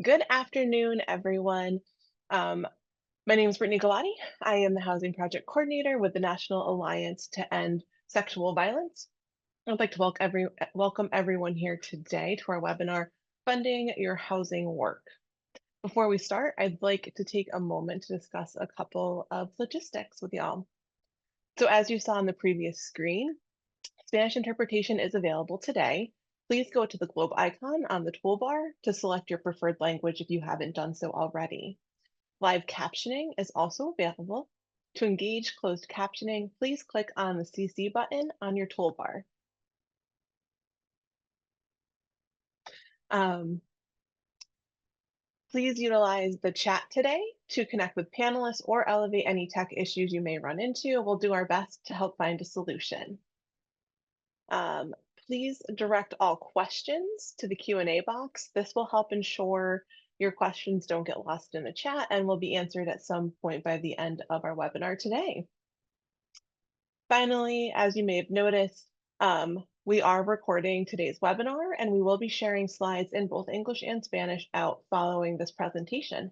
Good afternoon, everyone. Um, my name is Brittany Galati. I am the Housing Project Coordinator with the National Alliance to End Sexual Violence. I'd like to welcome everyone here today to our webinar, Funding Your Housing Work. Before we start, I'd like to take a moment to discuss a couple of logistics with y'all. So as you saw on the previous screen, Spanish interpretation is available today. Please go to the globe icon on the toolbar to select your preferred language if you haven't done so already. Live captioning is also available. To engage closed captioning, please click on the CC button on your toolbar. Um, Please utilize the chat today to connect with panelists or elevate any tech issues you may run into. We'll do our best to help find a solution. Um, Please direct all questions to the Q&A box. This will help ensure your questions don't get lost in the chat and will be answered at some point by the end of our webinar today. Finally, as you may have noticed, we are recording today's webinar and we will be sharing slides in both English and Spanish out following this presentation.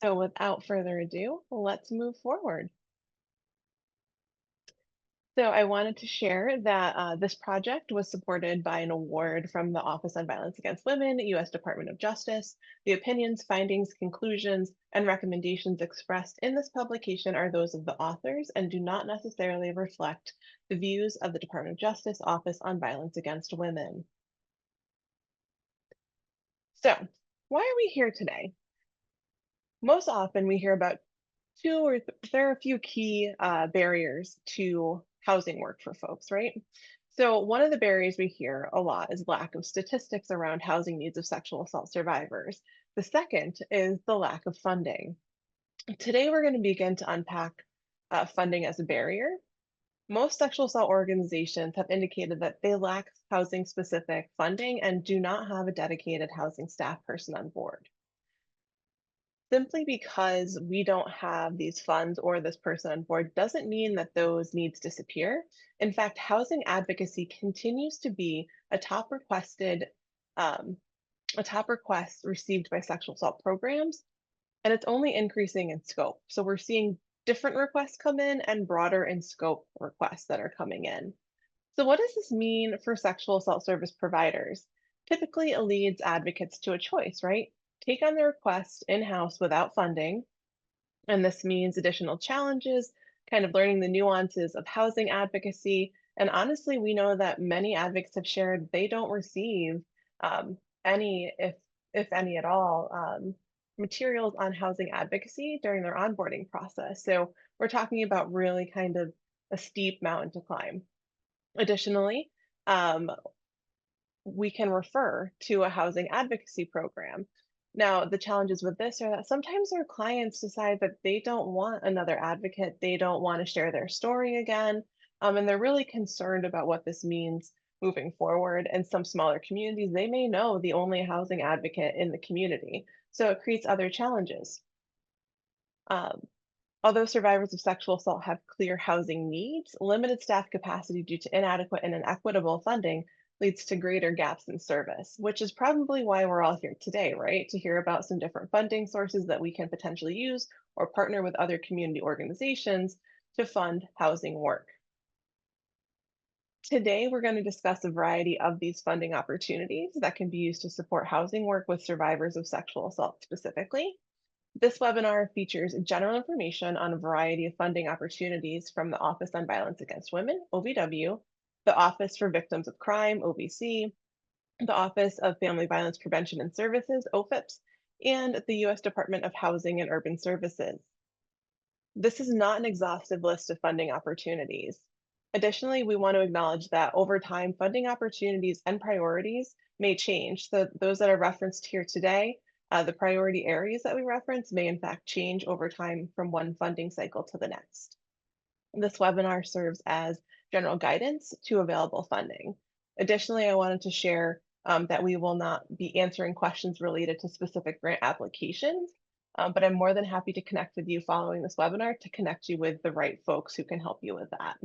So without further ado, let's move forward. So I wanted to share that this project was supported by an award from the Office on Violence Against Women, U.S. Department of Justice. The opinions, findings, conclusions, and recommendations expressed in this publication are those of the authors and do not necessarily reflect the views of the Department of Justice Office on Violence Against Women. So why are we here today? Most often we hear about there are a few key barriers to housing work for folks, right? So one of the barriers we hear a lot is lack of statistics around housing needs of sexual assault survivors. The second is the lack of funding. Today, we're going to begin to unpack funding as a barrier. Most sexual assault organizations have indicated that they lack housing specific funding and do not have a dedicated housing staff person on board. Simply because we don't have these funds or this person on board doesn't mean that those needs disappear. In fact, housing advocacy continues to be um, a top request received by sexual assault programs, and it's only increasing in scope. So we're seeing different requests come in and broader in scope requests that are coming in. So what does this mean for sexual assault service providers? Typically, it leads advocates to a choice, right? Take on the request in-house without funding, and this means additional challenges, kind of learning the nuances of housing advocacy. And honestly, we know that many advocates have shared they don't receive any, if any at all, materials on housing advocacy during their onboarding process. So we're talking about really kind of a steep mountain to climb. Additionally, um, we can refer to a housing advocacy program. Now, the challenges with this are that sometimes our clients decide that they don't want another advocate, they don't want to share their story again, and they're really concerned about what this means moving forward. And some smaller communities, they may know the only housing advocate in the community, so it creates other challenges. Um, Although survivors of sexual assault have clear housing needs, limited staff capacity due to inadequate and inequitable funding leads to greater gaps in service, which is probably why we're all here today, right? To hear about some different funding sources that we can potentially use or partner with other community organizations to fund housing work. Today, we're going to discuss a variety of these funding opportunities that can be used to support housing work with survivors of sexual assault specifically. This webinar features general information on a variety of funding opportunities from the Office on Violence Against Women, OVW, the Office for Victims of Crime, OVC, the Office of Family Violence Prevention and Services, OFIPS, and the U.S. Department of Housing and Urban Services. This is not an exhaustive list of funding opportunities. Additionally, we want to acknowledge that over time, funding opportunities and priorities may change. So those that are referenced here today, the priority areas that we reference may in fact change over time from one funding cycle to the next. This webinar serves as general guidance to available funding. Additionally, I wanted to share that we will not be answering questions related to specific grant applications, but I'm more than happy to connect with you following this webinar to connect you with the right folks who can help you with that.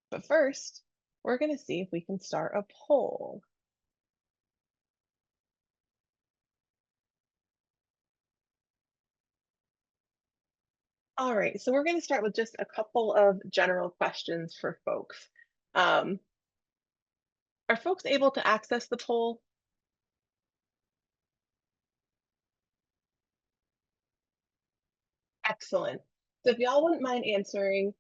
But first, we're going to see if we can start a poll. All right, so we're going to start with just a couple of general questions for folks. Um, are folks able to access the poll? Excellent. So if y'all wouldn't mind answering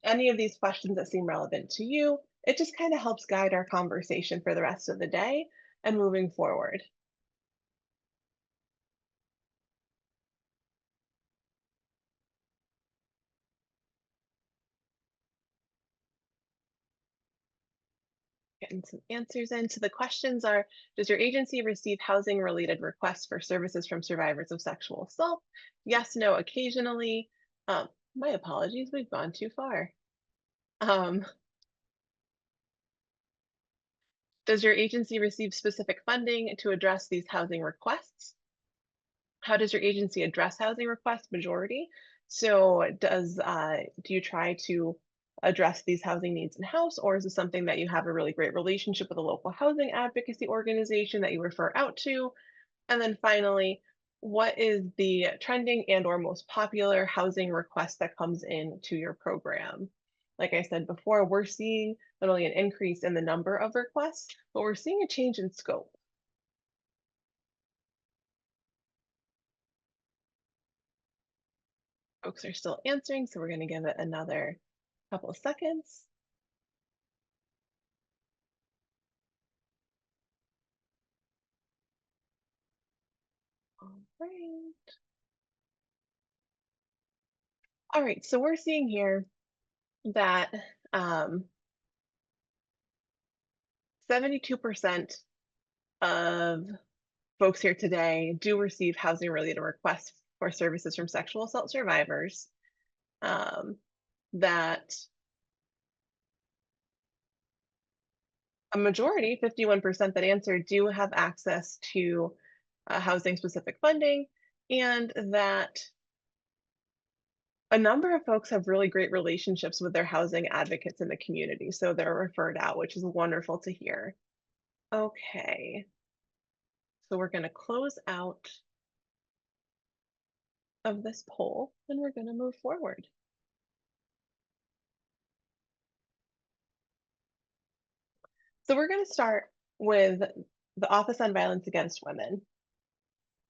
any of these questions that seem relevant to you, it just kind of helps guide our conversation for the rest of the day and moving forward. Getting some answers in. So the questions are, does your agency receive housing related requests for services from survivors of sexual assault? Yes, no, occasionally. My apologies, we've gone too far. Um, does your agency receive specific funding to address these housing requests? How does your agency address housing requests? Majority. So do you try to address these housing needs in-house, or is this something that you have a really great relationship with a local housing advocacy organization that you refer out to? And then finally, what is the trending and or most popular housing request that comes in to your program? Like I said before, we're seeing not only an increase in the number of requests, but we're seeing a change in scope. Folks are still answering, so we're going to give it another couple of seconds. All right. All right, so we're seeing here that 72% of folks here today do receive housing related requests for services from sexual assault survivors. Um, that a majority, 51% that answered, do have access to housing specific funding, and that a number of folks have really great relationships with their housing advocates in the community. So they're referred out, which is wonderful to hear. Okay, so we're going to close out of this poll and we're going to move forward. So we're going to start with the Office on Violence Against Women.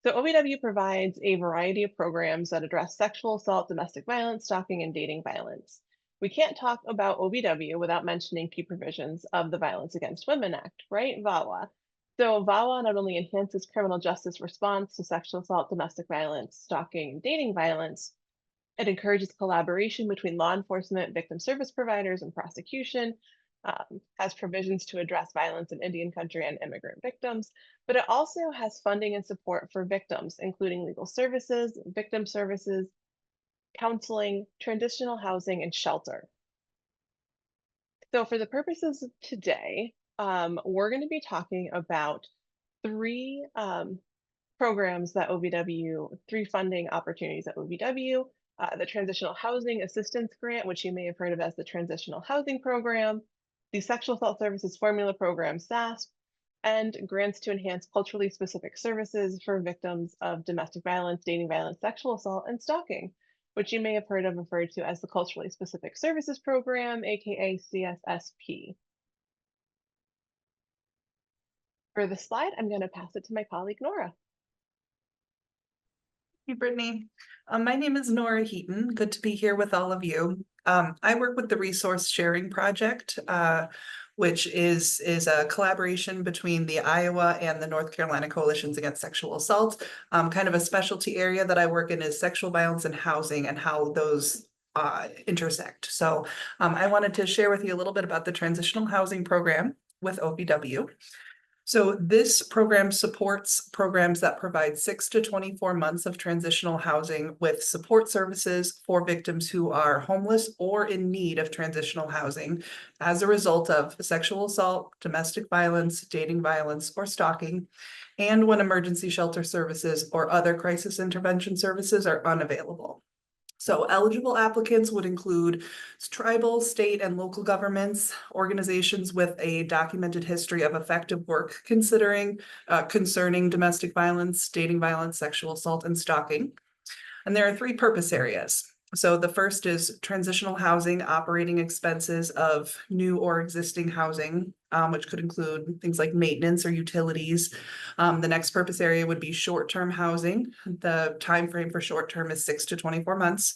So OVW provides a variety of programs that address sexual assault, domestic violence, stalking, and dating violence. We can't talk about OVW without mentioning key provisions of the Violence Against Women Act, right? VAWA. So VAWA not only enhances criminal justice response to sexual assault, domestic violence, stalking, and dating violence, it encourages collaboration between law enforcement, victim service providers, and prosecution, has provisions to address violence in Indian country and immigrant victims, but it also has funding and support for victims, including legal services, victim services, counseling, transitional housing, and shelter. So for the purposes of today, we're going to be talking about three programs that OVW, three funding opportunities at OVW, the Transitional Housing Assistance Grant, which you may have heard of as the Transitional Housing Program, the Sexual Assault Services Formula Program, SASP, and grants to enhance culturally specific services for victims of domestic violence, dating violence, sexual assault, and stalking, which you may have heard of referred to as the Culturally Specific Services Program, aka CSSP. For the slide, I'm going to pass it to my colleague, Nora. Hey, Brittany. My name is Nora Heaton. Good to be here with all of you. I work with the Resource Sharing Project, which is a collaboration between the Iowa and the North Carolina Coalitions Against Sexual Assault. Kind of a specialty area that I work in is sexual violence and housing and how those intersect. So I wanted to share with you a little bit about the Transitional Housing Program with OVW. So this program supports programs that provide 6 to 24 months of transitional housing with support services for victims who are homeless or in need of transitional housing as a result of sexual assault, domestic violence, dating violence, or stalking, and when emergency shelter services or other crisis intervention services are unavailable. So eligible applicants would include tribal, state, and local governments, organizations with a documented history of effective work concerning domestic violence, dating violence, sexual assault, and stalking. And there are 3 purpose areas. So the first is transitional housing, operating expenses of new or existing housing, which could include things like maintenance or utilities. The next purpose area would be short-term housing. The time frame for short-term is 6 to 24 months.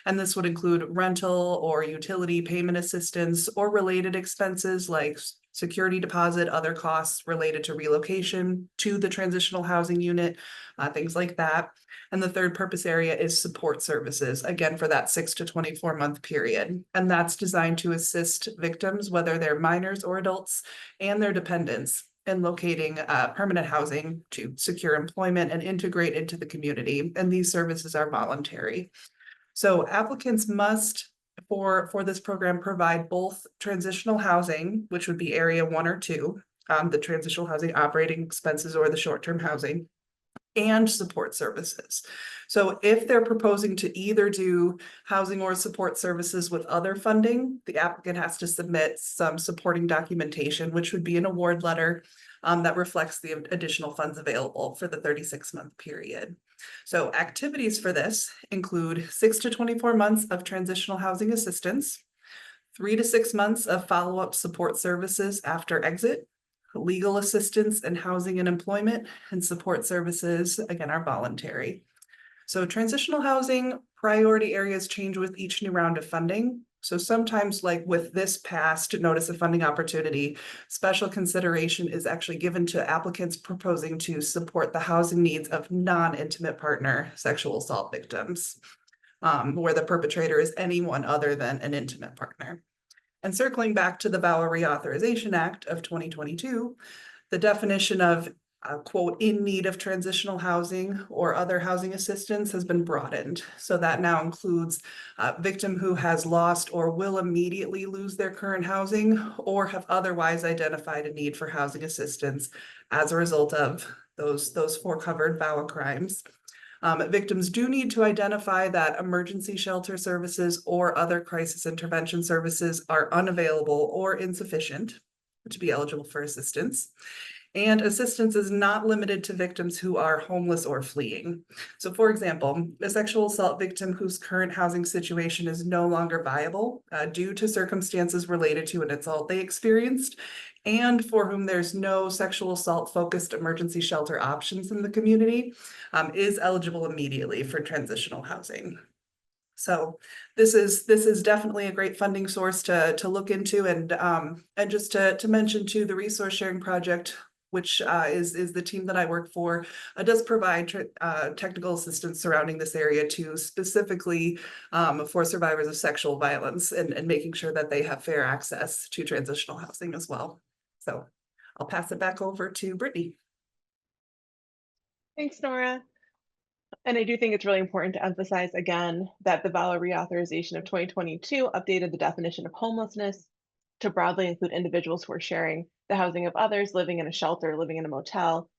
And this would include rental or utility payment assistance or related expenses like security deposit, other costs related to relocation to the transitional housing unit, things like that. And the third purpose area is support services, again, for that 6 to 24-month period. And that's designed to assist victims, whether they're minors or adults, and their dependents in locating permanent housing to secure employment and integrate into the community. And these services are voluntary. So applicants must, for this program, provide both transitional housing, which would be area 1 or 2, the transitional housing operating expenses or the short-term housing, and support services. So if they're proposing to either do housing or support services with other funding, the applicant has to submit some supporting documentation, which would be an award letter that reflects the additional funds available for the 36-month period. So activities for this include 6 to 24 months of transitional housing assistance, 3 to 6 months of follow-up support services after exit, legal assistance and housing and employment, and support services, again, are voluntary. So transitional housing priority areas change with each new round of funding. So sometimes, like with this past notice of funding opportunity, special consideration is actually given to applicants proposing to support the housing needs of non-intimate partner sexual assault victims, where the perpetrator is anyone other than an intimate partner. And circling back to the VAWA Reauthorization Act of 2022, the definition of quote, in need of transitional housing or other housing assistance has been broadened. So that now includes a victim who has lost or will immediately lose their current housing or have otherwise identified a need for housing assistance as a result of those 4 covered VAWA crimes. Victims do need to identify that emergency shelter services or other crisis intervention services are unavailable or insufficient to be eligible for assistance. And assistance is not limited to victims who are homeless or fleeing. So for example, a sexual assault victim whose current housing situation is no longer viable due to circumstances related to an assault they experienced, and for whom there's no sexual assault focused emergency shelter options in the community, is eligible immediately for transitional housing. So this is definitely a great funding source to look into, and just to mention too, the resource sharing project, which is the team that I work for, does provide technical assistance surrounding this area too, specifically for survivors of sexual violence and making sure that they have fair access to transitional housing as well. So I'll pass it back over to Brittany. Thanks, Nora. And I do think it's really important to emphasize again that the VAWA reauthorization of 2022 updated the definition of homelessness to broadly include individuals who are sharing the housing of others, living in a shelter, living in a motel,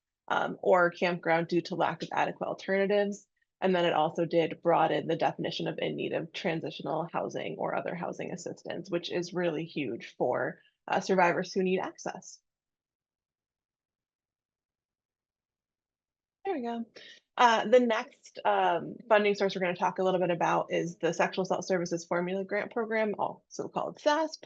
or campground due to lack of adequate alternatives. And then it also did broaden the definition of in need of transitional housing or other housing assistance, which is really huge for survivors who need access. There we go. The next funding source we're going to talk a little bit about is the Sexual Assault Services Formula Grant Program, also called SASP.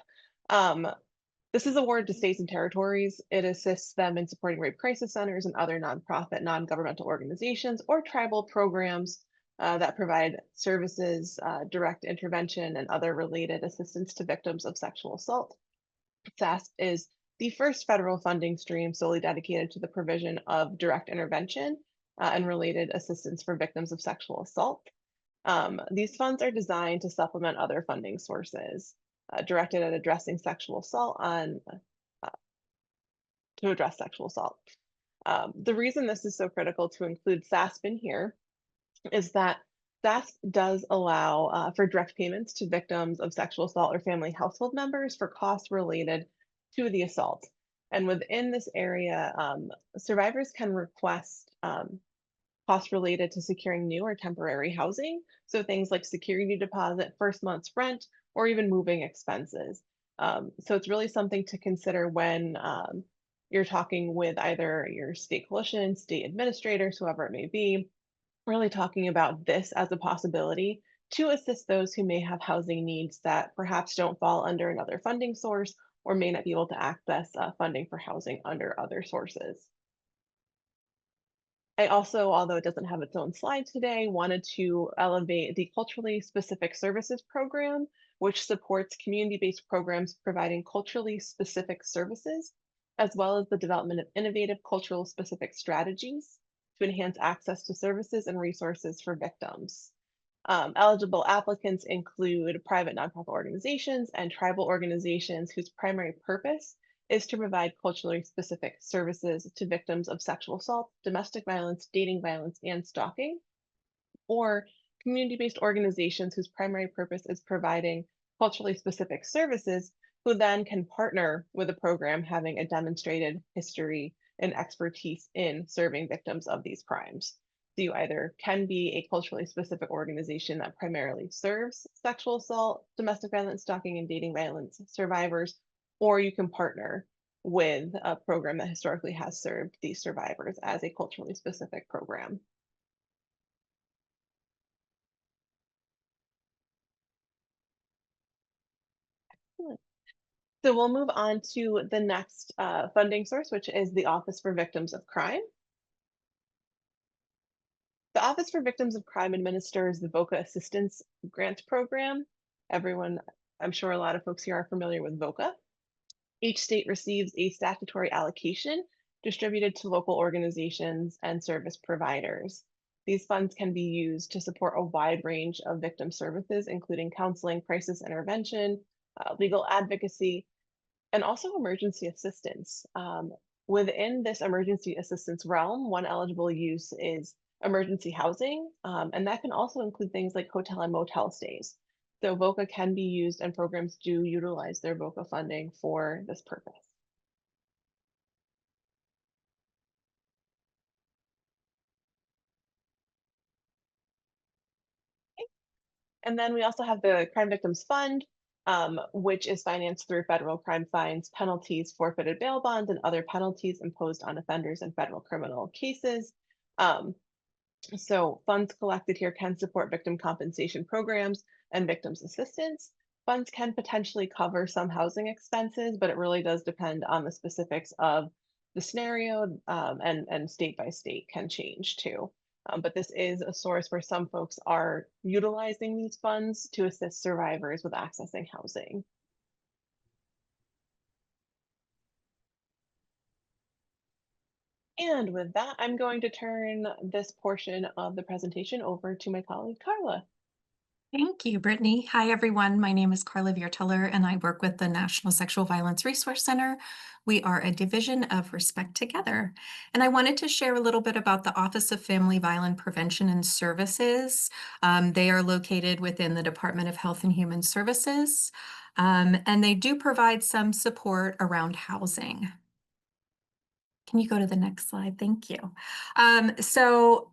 This is awarded to states and territories. It assists them in supporting rape crisis centers and other nonprofit, non-governmental organizations or tribal programs that provide services, direct intervention, and other related assistance to victims of sexual assault. SASP is the first federal funding stream solely dedicated to the provision of direct intervention and related assistance for victims of sexual assault. These funds are designed to supplement other funding sources directed at addressing sexual assault to address sexual assault. The reason this is so critical to include SASP in here is that SASP does allow for direct payments to victims of sexual assault or family household members for costs related to the assault. And within this area, survivors can request costs related to securing new or temporary housing. So things like security deposit, first month's rent, or even moving expenses. So it's really something to consider when you're talking with either your state coalition, state administrators, whoever it may be, really talking about this as a possibility to assist those who may have housing needs that perhaps don't fall under another funding source or may not be able to access funding for housing under other sources. I also, although it doesn't have its own slide today, wanted to elevate the Culturally Specific Services Program, which supports community-based programs providing culturally specific services, as well as the development of innovative cultural specific strategies to enhance access to services and resources for victims. Eligible applicants include private nonprofit organizations and tribal organizations whose primary purpose is to provide culturally specific services to victims of sexual assault, domestic violence, dating violence, and stalking, or community based organizations whose primary purpose is providing culturally specific services, who then can partner with a program having a demonstrated history and expertise in serving victims of these crimes. So you either can be a culturally specific organization that primarily serves sexual assault, domestic violence, stalking, and dating violence survivors, or you can partner with a program that historically has served these survivors as a culturally specific program. So we'll move on to the next funding source, which is the Office for Victims of Crime. The Office for Victims of Crime administers the VOCA Assistance Grant Program. Everyone, I'm sure a lot of folks here are familiar with VOCA. Each state receives a statutory allocation distributed to local organizations and service providers. These funds can be used to support a wide range of victim services, including counseling, crisis intervention, legal advocacy, and also emergency assistance. Within this emergency assistance realm, one eligible use is emergency housing, and that can also include things like hotel and motel stays. So VOCA can be used and programs do utilize their VOCA funding for this purpose. And then we also have the Crime Victims Fund, which is financed through federal crime fines, penalties, forfeited bail bonds, and other penalties imposed on offenders in federal criminal cases. Um, So funds collected here can support victim compensation programs and victims assistance. Funds can potentially cover some housing expenses, but it really does depend on the specifics of the scenario, and state by state can change too. But this is a source where some folks are utilizing these funds to assist survivors with accessing housing. And with that, I'm going to turn this portion of the presentation over to my colleague, Carla. Thank you, Brittany. Hi, everyone. My name is Carla Vierteller, and I work with the National Sexual Violence Resource Center. We are a division of Respect Together. And I wanted to share a little bit about the Office of Family Violence Prevention and Services. They are located within the Department of Health and Human Services, and they do provide some support around housing. Can you go to the next slide? Thank you. So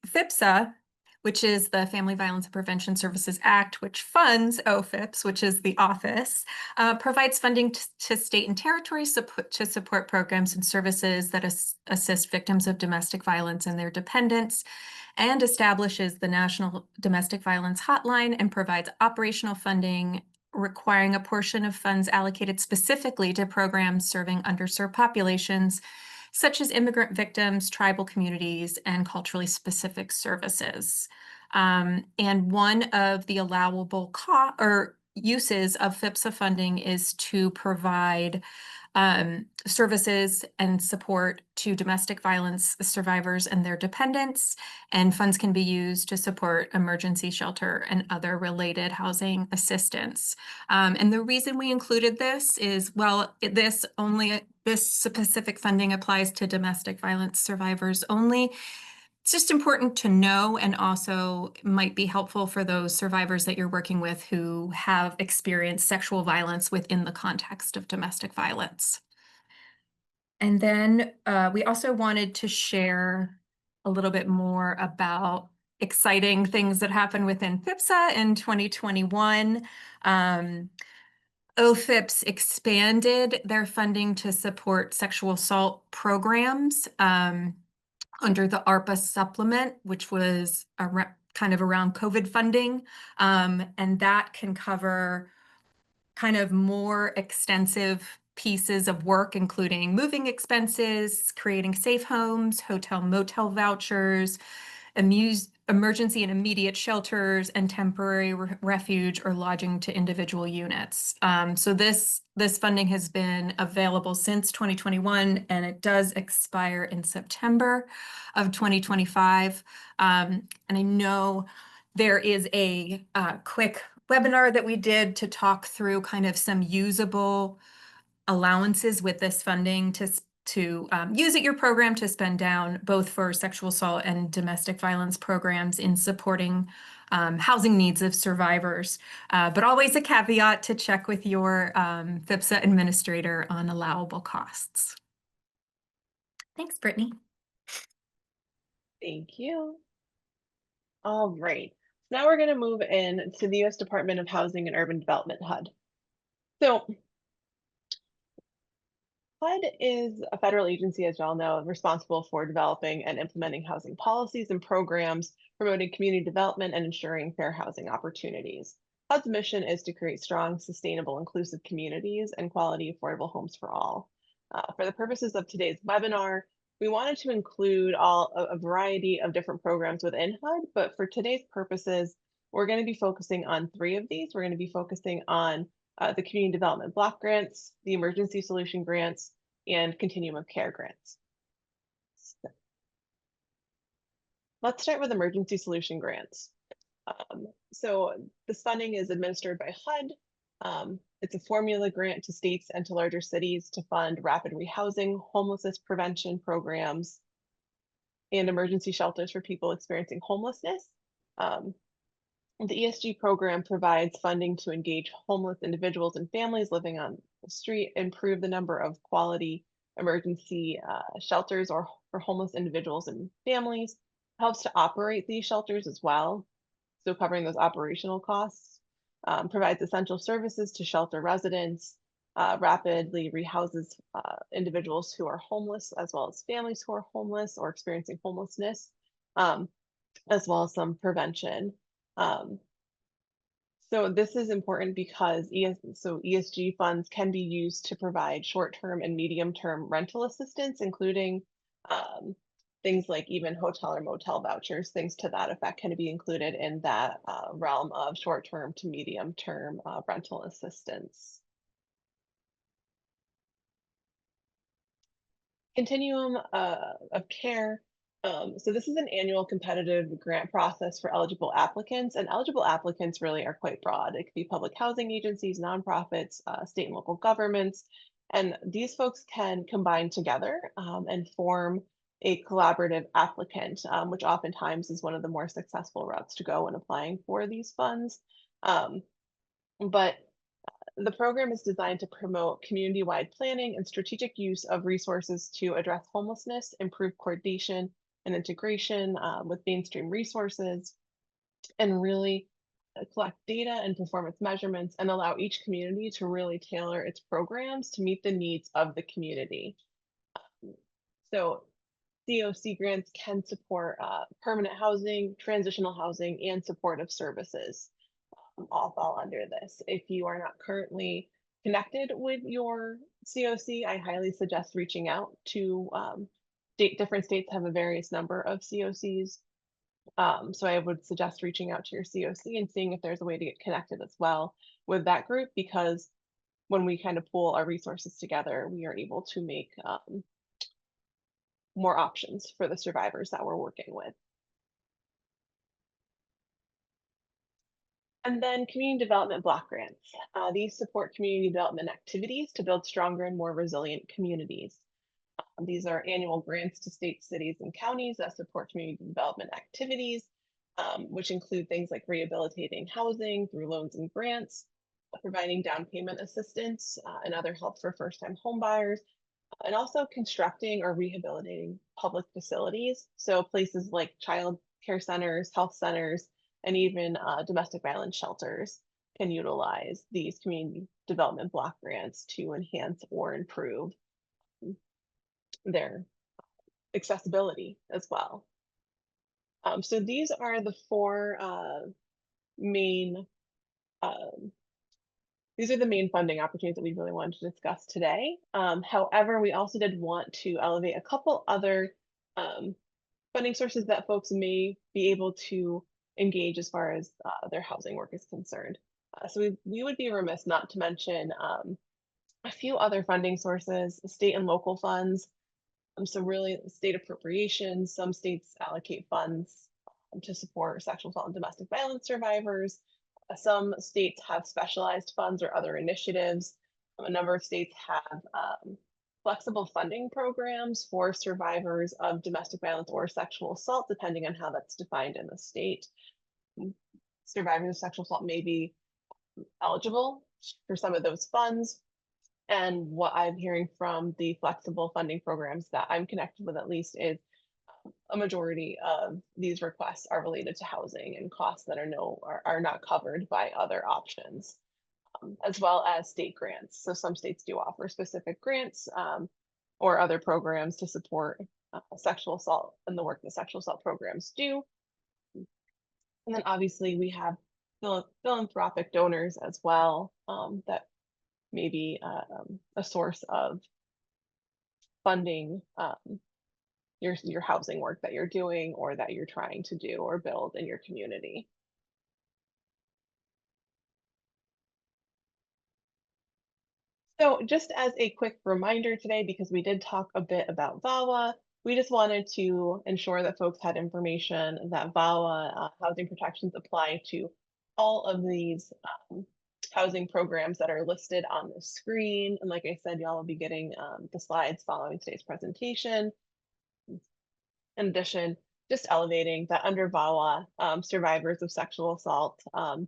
FIPSA, which is the Family Violence and Prevention Services Act, which funds OFIPS, which is the office, provides funding to state and territory to support programs and services that assist victims of domestic violence and their dependents, and establishes the National Domestic Violence Hotline and provides operational funding requiring a portion of funds allocated specifically to programs serving underserved populations such as immigrant victims, tribal communities, and culturally specific services. And one of the allowable uses of FIPSA funding is to provide services and support to domestic violence survivors and their dependents, and funds can be used to support emergency shelter and other related housing assistance. And the reason we included this is, well, this specific funding applies to domestic violence survivors only. It's just important to know, and also might be helpful for those survivors that you're working with who have experienced sexual violence within the context of domestic violence. And then we also wanted to share a little bit more about exciting things that happened within PHPSA in 2021. OFIPS expanded their funding to support sexual assault programs under the ARPA supplement, which was kind of around COVID funding. And that can cover kind of more extensive pieces of work, including moving expenses, creating safe homes, hotel motel vouchers, emergency and immediate shelters, and temporary refuge or lodging to individual units. So this funding has been available since 2021, and it does expire in September of 2025. And I know there is a quick webinar that we did to talk through kind of some usable allowances with this funding to use at your program to spend down, both for sexual assault and domestic violence programs in supporting housing needs of survivors. But always a caveat to check with your PHPSA administrator on allowable costs. Thanks, Brittany. Thank you. All right. Now we're going to move in to the U.S. Department of Housing and Urban Development, HUD. So HUD is a federal agency, as you all know, responsible for developing and implementing housing policies and programs, promoting community development, and ensuring fair housing opportunities. HUD's mission is to create strong, sustainable, inclusive communities and quality, affordable homes for all. For the purposes of today's webinar, we wanted to include a variety of different programs within HUD, but for today's purposes, we're going to be focusing on 3 of these. We're going to be focusing on the Community Development Block Grants, the Emergency Solution Grants, and Continuum of Care Grants. So, let's start with Emergency Solution Grants. So this funding is administered by HUD. It's a formula grant to states and to larger cities to fund rapid rehousing, homelessness prevention programs, and emergency shelters for people experiencing homelessness. The ESG program provides funding to engage homeless individuals and families living on the street, improve the number of quality emergency shelters or for homeless individuals and families, helps to operate these shelters as well, so covering those operational costs, provides essential services to shelter residents, rapidly rehouses individuals who are homeless, as well as families who are homeless or experiencing homelessness, as well as some prevention. So this is important because ESG funds can be used to provide short-term and medium-term rental assistance, including things like even hotel or motel vouchers, things to that effect can be included in that realm of short-term to medium-term rental assistance. Continuum of Care. So this is an annual competitive grant process for eligible applicants, and eligible applicants really are quite broad. It could be public housing agencies, nonprofits, state and local governments, and these folks can combine together and form a collaborative applicant, which oftentimes is one of the more successful routes to go when applying for these funds. But the program is designed to promote community-wide planning and strategic use of resources to address homelessness, improve coordination and integration with mainstream resources, and really collect data and performance measurements and allow each community to really tailor its programs to meet the needs of the community. So COC grants can support permanent housing, transitional housing, and supportive services. All fall under this. If you are not currently connected with your COC, I highly suggest reaching out to different states have a various number of COCs. So I would suggest reaching out to your COC and seeing if there's a way to get connected as well with that group, because when we kind of pool our resources together, we are able to make more options for the survivors that we're working with. And then community development block grants. These support community development activities to build stronger and more resilient communities. These are annual grants to states, cities, and counties that support community development activities, which include things like rehabilitating housing through loans and grants, providing down payment assistance and other help for first-time home buyers, and also constructing or rehabilitating public facilities. So places like child care centers, health centers, and even domestic violence shelters can utilize these community development block grants to enhance or improve their accessibility as well. So these are the four main um, these are the main funding opportunities that we really wanted to discuss today. However, we also did want to elevate a couple other um, funding sources that folks may be able to engage as far as their housing work is concerned. So we would be remiss not to mention a few other funding sources, state and local funds. So really state appropriations, some states allocate funds to support sexual assault and domestic violence survivors. Some states have specialized funds or other initiatives. A number of states have flexible funding programs for survivors of domestic violence or sexual assault, depending on how that's defined in the state. Survivors of sexual assault may be eligible for some of those funds. And what I'm hearing from the flexible funding programs that I'm connected with, at least, is a majority of these requests are related to housing and costs that are not covered by other options, as well as state grants. So some states do offer specific grants or other programs to support sexual assault and the work that sexual assault programs do. And then obviously we have philanthropic donors as well that may be a source of funding your housing work that you're doing or that you're trying to do or build in your community. So just as a quick reminder today, because we did talk a bit about VAWA, we just wanted to ensure that folks had information that VAWA housing protections apply to all of these housing programs that are listed on the screen. And like I said, y'all will be getting the slides following today's presentation. In addition, just elevating that under VAWA, survivors of sexual assault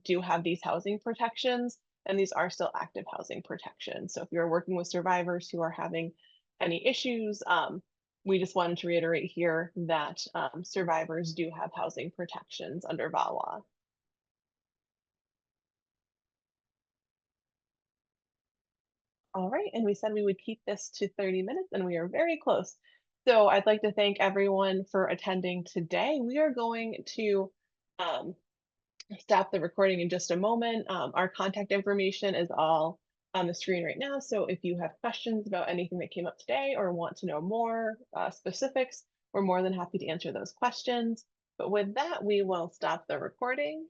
do have these housing protections, and these are still active housing protections. So if you're working with survivors who are having any issues, we just wanted to reiterate here that survivors do have housing protections under VAWA. All right, and we said we would keep this to 30 minutes, and we are very close. So I'd like to thank everyone for attending today. We are going to um, stop the recording in just a moment. Our contact information is all on the screen right now. So if you have questions about anything that came up today or want to know more specifics, we're more than happy to answer those questions. But with that, we will stop the recording